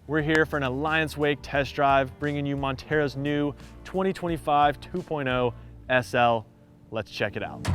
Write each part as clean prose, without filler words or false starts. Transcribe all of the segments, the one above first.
We're here for an Alliance Wake test drive, bringing you Montara's new 2025 2.0 SL. Let's check it out.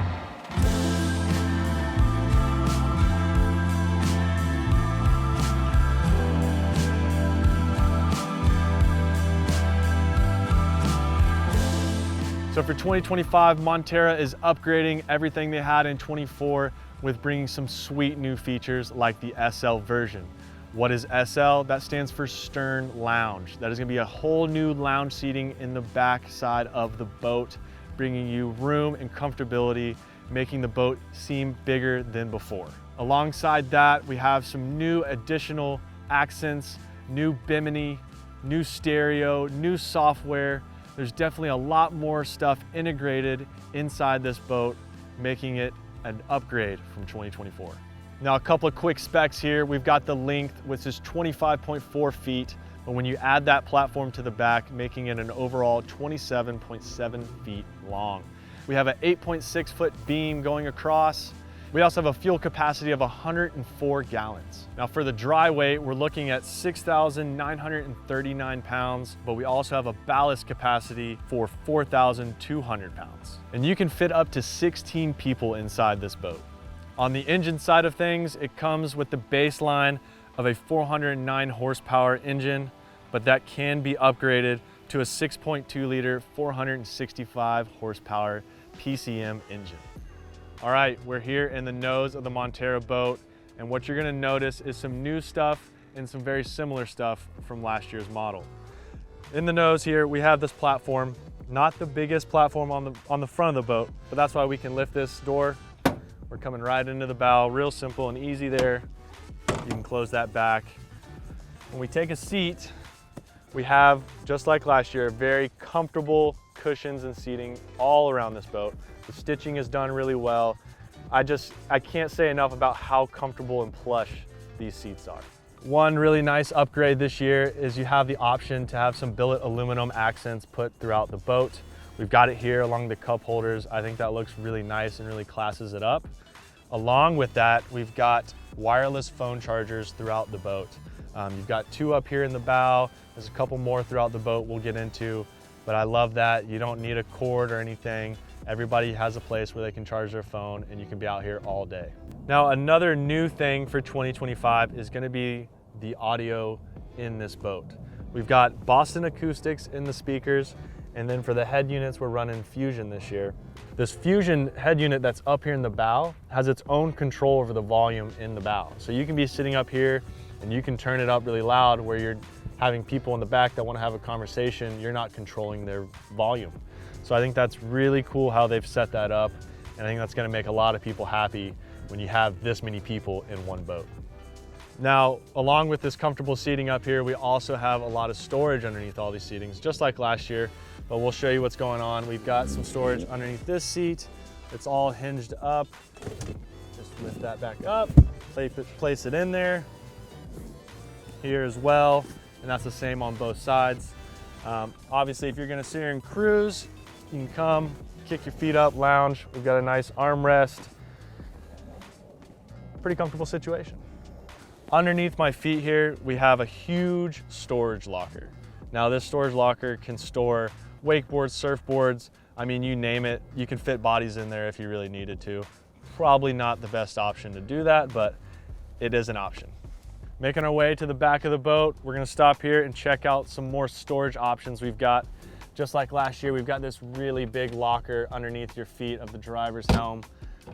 So for 2025, Montara is upgrading everything they had in 24 with bringing some sweet new features like the SL version. What is SL? That stands for Stern Lounge. That is gonna be a whole new lounge seating in the back side of the boat, bringing you room and comfortability, making the boat seem bigger than before. Alongside that, we have some new additional accents, new bimini, new stereo, new software. There's definitely a lot more stuff integrated inside this boat, making it an upgrade from 2024. Now, a couple of quick specs here. We've got the length, which is 25.4 feet, but when you add that platform to the back, making it an overall 27.7 feet long. We have an 8.6 foot beam going across. We also have a fuel capacity of 104 gallons. Now for the dry weight, we're looking at 6,939 pounds, but we also have a ballast capacity for 4,200 pounds. And you can fit up to 16 people inside this boat. On the engine side of things, it comes with the baseline of a 409 horsepower engine, but that can be upgraded to a 6.2 liter, 465 horsepower PCM engine. All right, we're here in the nose of the Montara boat, and what you're gonna notice is some new stuff and some very similar stuff from last year's model. In the nose here, we have this platform, not the biggest platform on the front of the boat, but that's why we can lift this door. We're coming right into the bow, real simple and easy there. You can close that back. When we take a seat, we have, just like last year, very comfortable cushions and seating all around this boat. The stitching is done really well. I can't say enough about how comfortable and plush these seats are. One really nice upgrade this year is you have the option to have some billet aluminum accents put throughout the boat. We've got it here along the cup holders. I think that looks really nice and really classes it up. Along with that, we've got wireless phone chargers throughout the boat. You've got 2 up here in the bow. There's a couple more throughout the boat we'll get into, but I love that. You don't need a cord or anything. Everybody has a place where they can charge their phone and you can be out here all day. Now, another new thing for 2025 is gonna be the audio in this boat. We've got Boston acoustics in the speakers, and then for the head units, we're running Fusion this year. This Fusion head unit that's up here in the bow has its own control over the volume in the bow. So you can be sitting up here and you can turn it up really loud where you're having people in the back that wanna have a conversation, you're not controlling their volume. So I think that's really cool how they've set that up, and I think that's gonna make a lot of people happy when you have this many people in one boat. Now, along with this comfortable seating up here, we also have a lot of storage underneath all these seatings, just like last year, but we'll show you what's going on. We've got some storage underneath this seat. It's all hinged up. Just lift that back up, place it in there. Here as well, and that's the same on both sides. Obviously, if you're gonna sit here and cruise, you can come, kick your feet up, lounge. We've got a nice armrest. Pretty comfortable situation. Underneath my feet here, we have a huge storage locker. Now this storage locker can store wakeboards, surfboards, I mean, you name it. You can fit bodies in there if you really needed to. Probably not the best option to do that, but it is an option. Making our way to the back of the boat, we're gonna stop here and check out some more storage options we've got. Just like last year, we've got this really big locker underneath your feet of the driver's helm.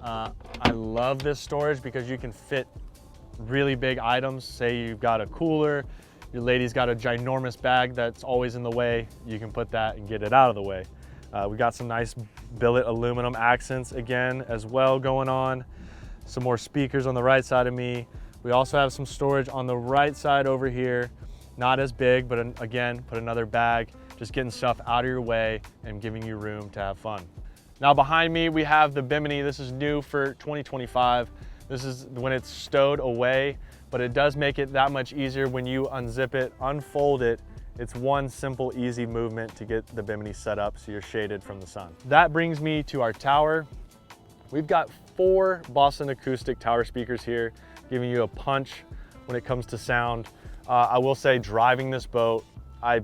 I love this storage because you can fit really big items. Say you've got a cooler, your lady's got a ginormous bag that's always in the way, you can put that and get it out of the way. We got some nice billet aluminum accents again as well going on. Some more speakers on the right side of me. We also have some storage on the right side over here. Not as big, but again, put another bag, just getting stuff out of your way and giving you room to have fun. Now behind me, we have the bimini. This is new for 2025. This is when it's stowed away, but it does make it that much easier when you unzip it, unfold it. It's one simple, easy movement to get the bimini set up so you're shaded from the sun. That brings me to our tower. We've got 4 Boston acoustic tower speakers here, giving you a punch when it comes to sound. I will say driving this boat, I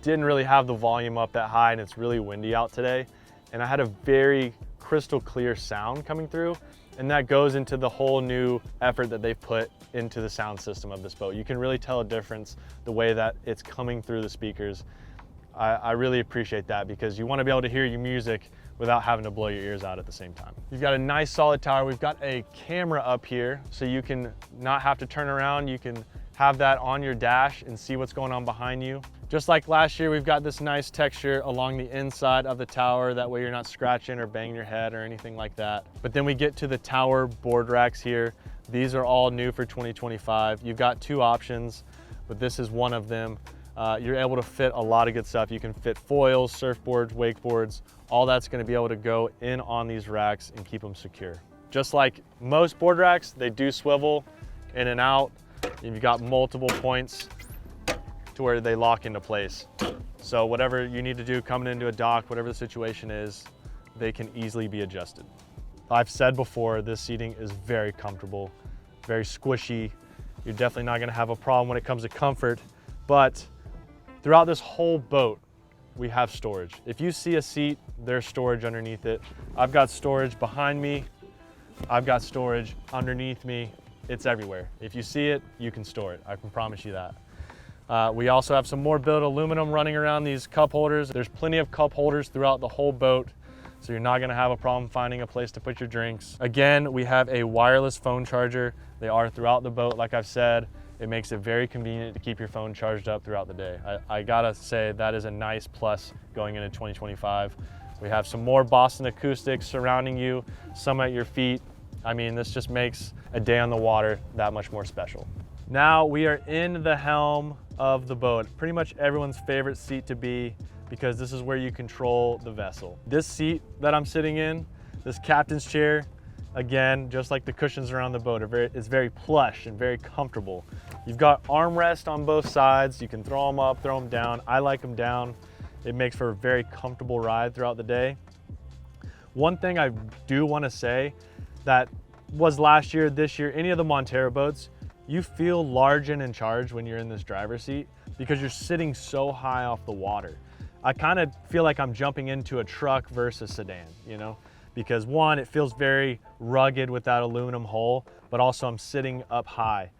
didn't really have the volume up that high and it's really windy out today. And I had a very crystal clear sound coming through. And that goes into the whole new effort that they've put into the sound system of this boat. You can really tell a difference the way that it's coming through the speakers. I really appreciate that because you want to be able to hear your music without having to blow your ears out at the same time. You've got a nice solid tower. We've got a camera up here so you can not have to turn around. You can have that on your dash and see what's going on behind you. Just like last year, we've got this nice texture along the inside of the tower. That way you're not scratching or banging your head or anything like that. But then we get to the tower board racks here. These are all new for 2025. You've got two options, but this is one of them. You're able to fit a lot of good stuff. You can fit foils, surfboards, wakeboards, all that's gonna be able to go in on these racks and keep them secure. Just like most board racks, they do swivel in and out. You've got multiple points to where they lock into place. So whatever you need to do coming into a dock, whatever the situation is, they can easily be adjusted. I've said before, this seating is very comfortable, very squishy. You're definitely not gonna have a problem when it comes to comfort, but throughout this whole boat, we have storage. If you see a seat, there's storage underneath it. I've got storage behind me. I've got storage underneath me. It's everywhere. If you see it, you can store it. I can promise you that. We also have some more built aluminum running around these cup holders. There's plenty of cup holders throughout the whole boat, so you're not gonna have a problem finding a place to put your drinks. Again, we have a wireless phone charger. They are throughout the boat, like I've said. It makes it very convenient to keep your phone charged up throughout the day. I gotta say that is a nice plus going into 2025. We have some more Boston acoustics surrounding you, some at your feet. I mean, this just makes a day on the water that much more special. Now we are in the helm of the boat. Pretty much everyone's favorite seat to be because this is where you control the vessel. This seat that I'm sitting in, this captain's chair, again, just like the cushions around the boat, it's very plush and very comfortable. You've got armrest on both sides. You can throw them up, throw them down. I like them down. It makes for a very comfortable ride throughout the day. One thing I do want to say that was last year, this year, any of the Montara boats, you feel large and in charge when you're in this driver's seat because you're sitting so high off the water. I kind of feel like I'm jumping into a truck versus sedan, you know? Because one, it feels very rugged with that aluminum hull, but also I'm sitting up high.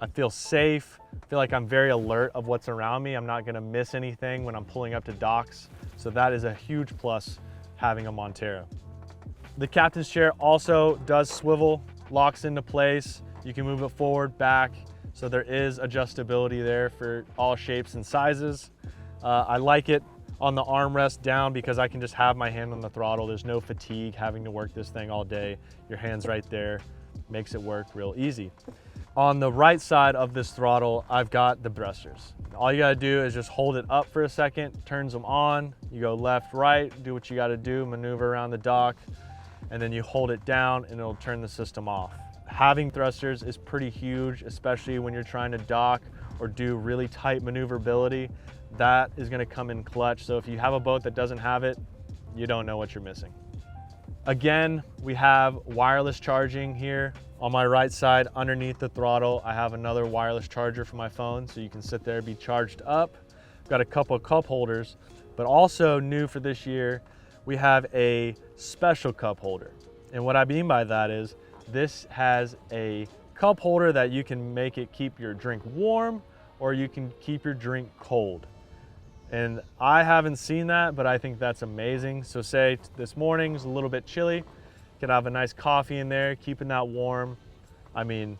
I feel safe, feel like I'm very alert of what's around me. I'm not gonna miss anything when I'm pulling up to docks. So that is a huge plus having a Montara. The captain's chair also does swivel, locks into place. You can move it forward, back. So there is adjustability there for all shapes and sizes. I like it on the armrest down because I can just have my hand on the throttle. There's no fatigue having to work this thing all day. Your hand's right there, makes it work real easy. On the right side of this throttle, I've got the thrusters. All you gotta do is just hold it up for a second, turns them on. You go left, right, do what you gotta do, maneuver around the dock, and then you hold it down and it'll turn the system off. Having thrusters is pretty huge, especially when you're trying to dock or do really tight maneuverability. That is gonna come in clutch. So if you have a boat that doesn't have it, you don't know what you're missing. Again, we have wireless charging here. On my right side, underneath the throttle, I have another wireless charger for my phone, so you can sit there, be charged up. Got a couple of cup holders, but also new for this year, we have a special cup holder. And what I mean by that is, this has a cup holder that you can make it keep your drink warm, or you can keep your drink cold. And I haven't seen that, but I think that's amazing. So say this morning's a little bit chilly, could have a nice coffee in there, keeping that warm. I mean,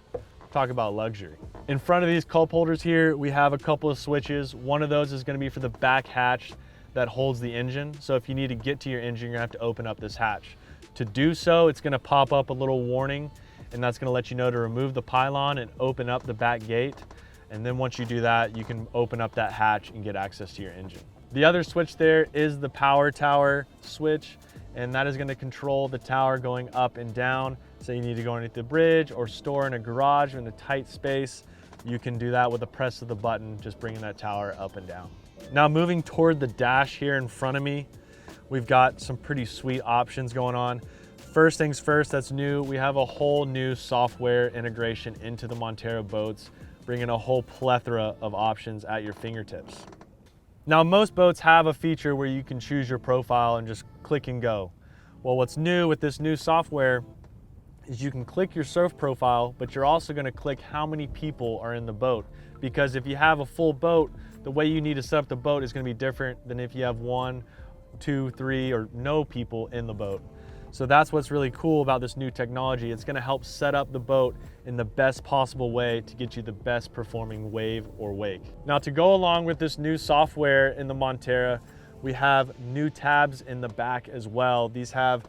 talk about luxury. In front of these cup holders here, we have a couple of switches. One of those is gonna be for the back hatch that holds the engine. So if you need to get to your engine, you're gonna have to open up this hatch. To do so, it's gonna pop up a little warning, and that's gonna let you know to remove the pylon and open up the back gate. And then once you do that, you can open up that hatch and get access to your engine. The other switch there is the power tower switch, and that is gonna control the tower going up and down. So you need to go underneath the bridge or store in a garage in a tight space. You can do that with a press of the button, just bringing that tower up and down. Now moving toward the dash here in front of me, we've got some pretty sweet options going on. First things first, that's new. We have a whole new software integration into the Montara boats, bringing a whole plethora of options at your fingertips. Now, most boats have a feature where you can choose your profile and just click and go. Well, what's new with this new software is you can click your surf profile, but you're also gonna click how many people are in the boat. Because if you have a full boat, the way you need to set up the boat is gonna be different than if you have 1, 2, 3, or no people in the boat. So that's what's really cool about this new technology. It's gonna help set up the boat in the best possible way to get you the best performing wave or wake. Now, to go along with this new software in the Montara, we have new tabs in the back as well. These have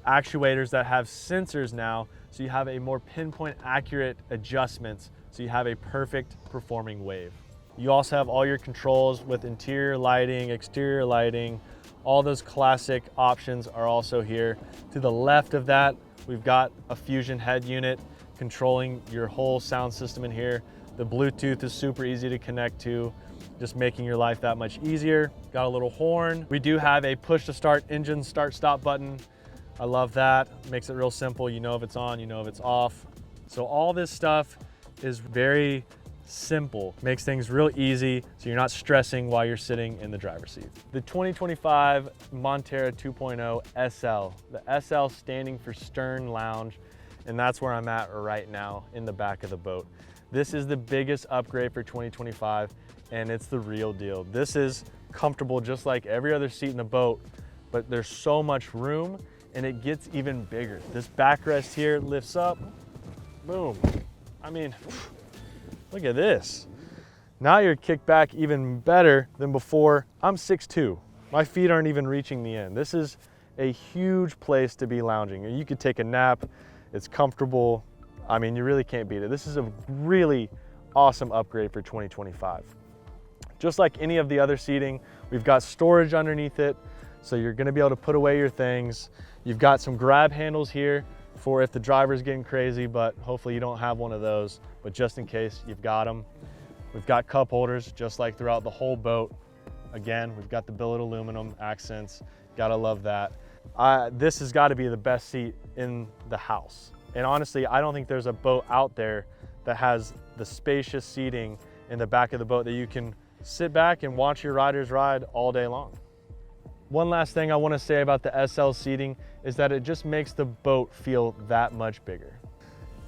actuators that have sensors now, so you have a more pinpoint accurate adjustments, so you have a perfect performing wave. You also have all your controls with interior lighting, exterior lighting. All those classic options are also here. To the left of that, we've got a Fusion head unit controlling your whole sound system in here. The Bluetooth is super easy to connect to, just making your life that much easier. Got a little horn. We do have a push to start engine start stop button. I love that. Makes it real simple. You know if it's on, you know if it's off. So all this stuff is very simple, makes things real easy, so you're not stressing while you're sitting in the driver's seat. The 2025 Montara 2.0 SL. The SL standing for Stern Lounge, and that's where I'm at right now in the back of the boat. This is the biggest upgrade for 2025, and it's the real deal. This is comfortable just like every other seat in the boat, but there's so much room, and it gets even bigger. This backrest here lifts up, boom. I mean, look at this. Now you're kicked back even better than before. I'm 6'2". My feet aren't even reaching the end. This is a huge place to be lounging. You could take a nap. It's comfortable. I mean, you really can't beat it. This is a really awesome upgrade for 2025. Just like any of the other seating, we've got storage underneath it, so you're gonna be able to put away your things. You've got some grab handles here for if the driver's getting crazy, but hopefully you don't have one of those, but just in case, you've got them. We've got cup holders, just like throughout the whole boat. Again, we've got the billet aluminum accents. Gotta love that. This has gotta be the best seat in the house. And honestly, I don't think there's a boat out there that has the spacious seating in the back of the boat that you can sit back and watch your riders ride all day long. One last thing I want to say about the SL seating is that it just makes the boat feel that much bigger.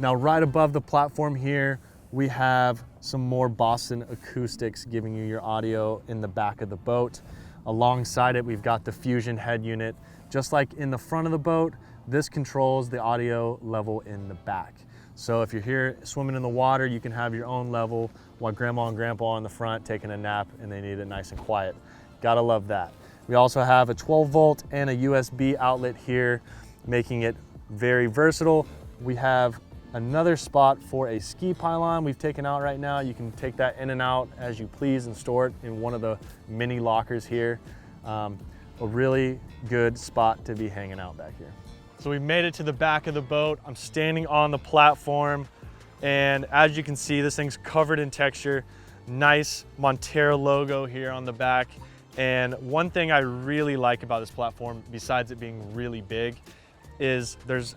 Now, right above the platform here, we have some more Boston acoustics giving you your audio in the back of the boat. Alongside it, we've got the Fusion head unit. Just like in the front of the boat, this controls the audio level in the back. So if you're here swimming in the water, you can have your own level while grandma and grandpa in the front taking a nap and they need it nice and quiet. Gotta love that. We also have a 12 volt and a USB outlet here, making it very versatile. We have another spot for a ski pylon we've taken out right now. You can take that in and out as you please and store it in one of the mini lockers here. A really good spot to be hanging out back here. So we made it to the back of the boat. I'm standing on the platform, and as you can see, this thing's covered in texture. Nice Montara logo here on the back. And one thing I really like about this platform, besides it being really big, is there's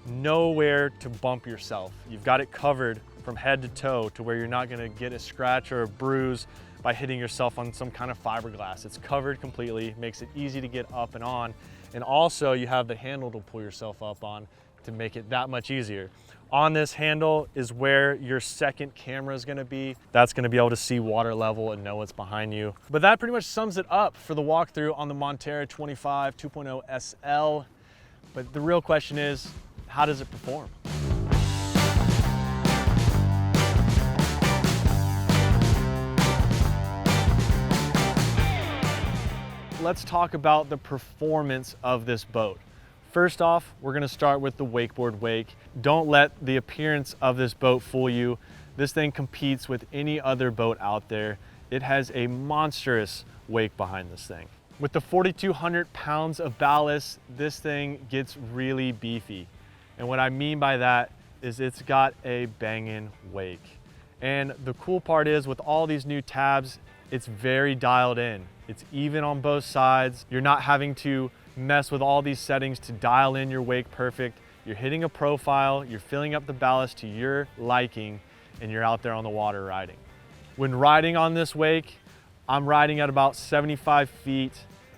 nowhere to bump yourself. You've got it covered from head to toe to where you're not gonna get a scratch or a bruise by hitting yourself on some kind of fiberglass. It's covered completely, makes it easy to get up and on. And also you have the handle to pull yourself up on to make it that much easier. On this handle is where your second camera is gonna be. That's gonna be able to see water level and know what's behind you. But that pretty much sums it up for the walkthrough on the Montara 25 2.0 SL. But the real question is, how does it perform? Let's talk about the performance of this boat. First off, we're gonna start with the wakeboard wake. Don't let the appearance of this boat fool you. This thing competes with any other boat out there. It has a monstrous wake behind this thing. With the 4,200 pounds of ballast, this thing gets really beefy. And what I mean by that is it's got a banging wake. And the cool part is with all these new tabs, it's very dialed in. It's even on both sides. You're not having to mess with all these settings to dial in your wake perfect. You're hitting a profile, you're filling up the ballast to your liking, and you're out there on the water riding. When riding on this wake, I'm riding at about 75 feet,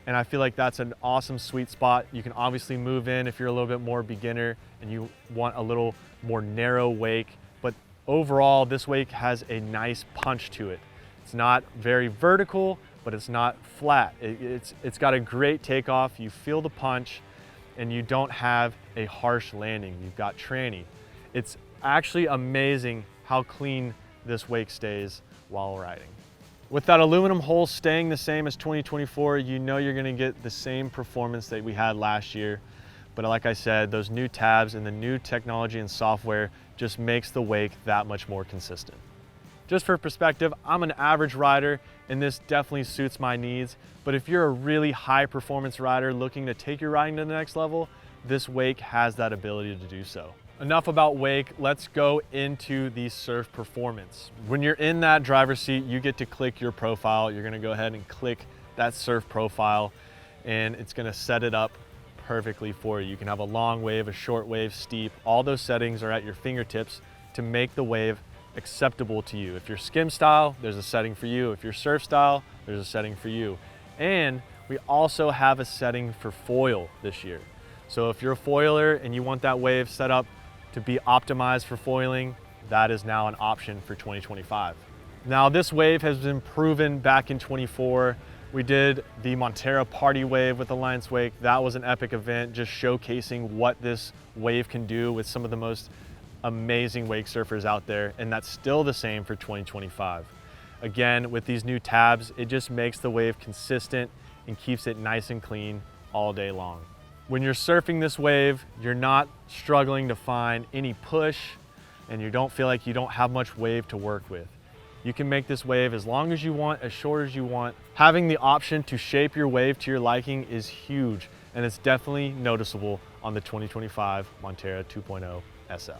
and I feel like that's an awesome sweet spot. You can obviously move in if you're a little bit more beginner and you want a little more narrow wake, but overall this wake has a nice punch to it. It's not very vertical, but it's not flat. It's got a great takeoff. You feel the punch, and you don't have a harsh landing. You've got tranny. It's actually amazing how clean this wake stays while riding. With that aluminum hull staying the same as 2024, you know you're gonna get the same performance that we had last year. But like I said, those new tabs and the new technology and software just makes the wake that much more consistent. Just for perspective, I'm an average rider and this definitely suits my needs. But if you're a really high performance rider looking to take your riding to the next level, this wake has that ability to do so. Enough about wake, let's go into the surf performance. When you're in that driver's seat, you get to click your profile. You're gonna go ahead and click that surf profile, and it's gonna set it up perfectly for you. You can have a long wave, a short wave, steep. All those settings are at your fingertips to make the wave acceptable to you. If you're skim style, there's a setting for you. If you're surf style, there's a setting for you. And we also have a setting for foil this year. So if you're a foiler and you want that wave set up to be optimized for foiling, that is now an option for 2025. Now this wave has been proven back in 24. We did the Montara Party Wave with Alliance Wake. That was an epic event, just showcasing what this wave can do with some of the most amazing wake surfers out there, and that's still the same for 2025. Again, with these new tabs, it just makes the wave consistent and keeps it nice and clean all day long. When you're surfing this wave, you're not struggling to find any push, and you don't feel like you don't have much wave to work with. You can make this wave as long as you want, as short as you want. Having the option to shape your wave to your liking is huge, and it's definitely noticeable on the 2025 Montara 2.0 SL.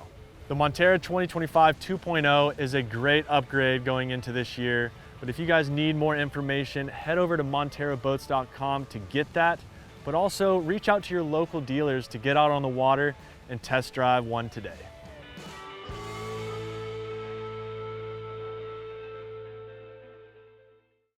The Montara 2025 2.0 is a great upgrade going into this year, but if you guys need more information, head over to montaraboats.com to get that, but also reach out to your local dealers to get out on the water and test drive one today.